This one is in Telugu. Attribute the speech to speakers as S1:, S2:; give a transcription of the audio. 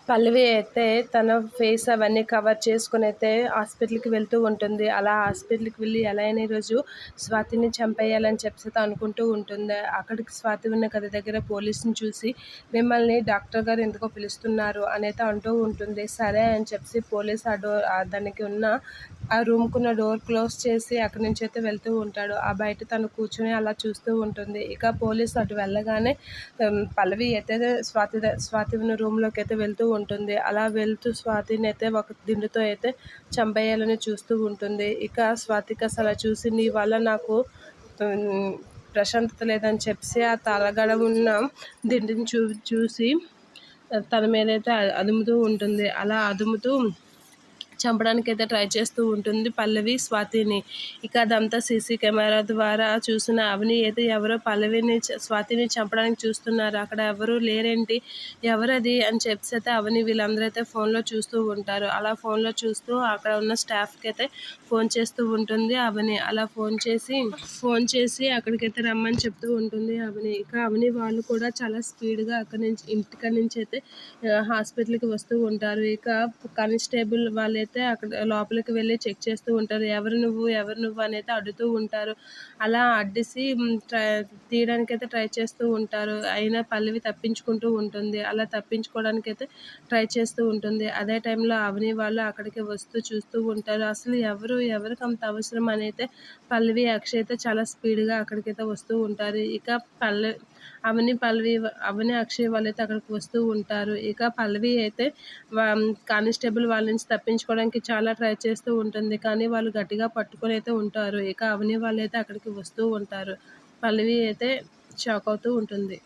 S1: పల్లవి అయితే తన ఫేస్ అవన్నీ కవర్ చేసుకునైతే హాస్పిటల్‌కి వెళ్తూ ఉంటుంది. అలా హాస్పిటల్‌కి వెళ్ళి ఎలా అయినా ఈరోజు స్వాతిని చంపేయాలని చెప్పేసి అనుకుంటూ ఉంటుంది. అక్కడికి స్వాతి ఉన్న గది దగ్గర పోలీస్‌ని చూసి మిమ్మల్ని డాక్టర్ గారు ఎందుకో పిలుస్తున్నారు అనైతే అంటూ ఉంటుంది. సరే అని చెప్పేసి పోలీస్ దానికి ఉన్న ఆ రూమ్‌కున్న డోర్ క్లోజ్ చేసి అక్కడి నుంచి అయితే వెళ్తూ ఉంటాడు. ఆ బయట తను కూర్చొని అలా చూస్తూ ఉంటుంది. ఇక పోలీస్ అటు వెళ్ళగానే పల్లవి అయితే స్వాతి ఉన్న రూమ్‌లోకి అయితే వెళ్తూ ఉంటుంది. అలా వెళ్తూ స్వాతిని అయితే ఒక దిండుతో అయితే చంపేయాలని చూస్తూ ఉంటుంది. ఇక స్వాతికి అసలు చూసి నీ వల్ల నాకు హ్మ్, ప్రశాంతత లేదని చెప్పేసి ఆ తలగడ ఉన్న దిండుని చూసి తన మీదైతే అదుముతూ ఉంటుంది. అలా అదుముతూ చంపడానికైతే ట్రై చేస్తూ ఉంటుంది పల్లవి స్వాతిని. ఇక అదంతా సీసీ కెమెరా ద్వారా చూసిన అవని అయితే ఎవరో స్వాతిని చంపడానికి చూస్తున్నారు. అక్కడ ఎవరు లేరేంటి? ఎవరది అని చెప్పేసి అయితే అవని వీళ్ళందరూ అయితే ఫోన్‌లో చూస్తూ ఉంటారు. అలా ఫోన్‌లో చూస్తూ అక్కడ ఉన్న స్టాఫ్‌కి అయితే ఫోన్ చేస్తూ ఉంటుంది అవని. అలా ఫోన్ చేసి అక్కడికైతే రమ్మని చెప్తూ ఉంటుంది అవని. ఇక అవని వాళ్ళు కూడా చాలా స్పీడ్‌గా ఇంటికాడ నుంచి అయితే హాస్పిటల్‌కి వస్తూ ఉంటారు. ఇక కానిస్టేబుల్ వాళ్ళైతే అక్కడ లోపలికి వెళ్ళి చెక్ చేస్తూ ఉంటారు. ఎవరు నువ్వు? ఎవరు నువ్వు? అని అయితే అడుగుతూ ఉంటారు. అలా అడ్డేసి తీయడానికైతే ట్రై చేస్తూ ఉంటారు. అయినా పల్లవి తప్పించుకుంటూ ఉంటుంది. అలా తప్పించుకోవడానికైతే ట్రై చేస్తూ ఉంటుంది. అదే టైంలో అవని వాళ్ళు అక్కడికి వస్తూ చూస్తూ ఉంటారు. అసలు ఎవరికి అంత అవసరం అని అయితే పల్లవి, అక్షయ్ అయితే చాలా స్పీడ్‌గా అక్కడికైతే వస్తూ ఉంటారు. ఇక అవని, అక్షయ్ వాళ్ళైతే అక్కడికి వస్తూ ఉంటారు. ఇక పల్లవి అయితే కానిస్టేబుల్ వాళ్ళ నుంచి తప్పించుకోవడానికి చాలా ట్రై చేస్తూ ఉంటుంది. కానీ వాళ్ళు గట్టిగా పట్టుకొని అయితే ఉంటారు. ఇక అవని వాళ్ళైతే అక్కడికి వస్తూ ఉంటారు. పల్లవి అయితే షాక్ అవుతూ ఉంటుంది.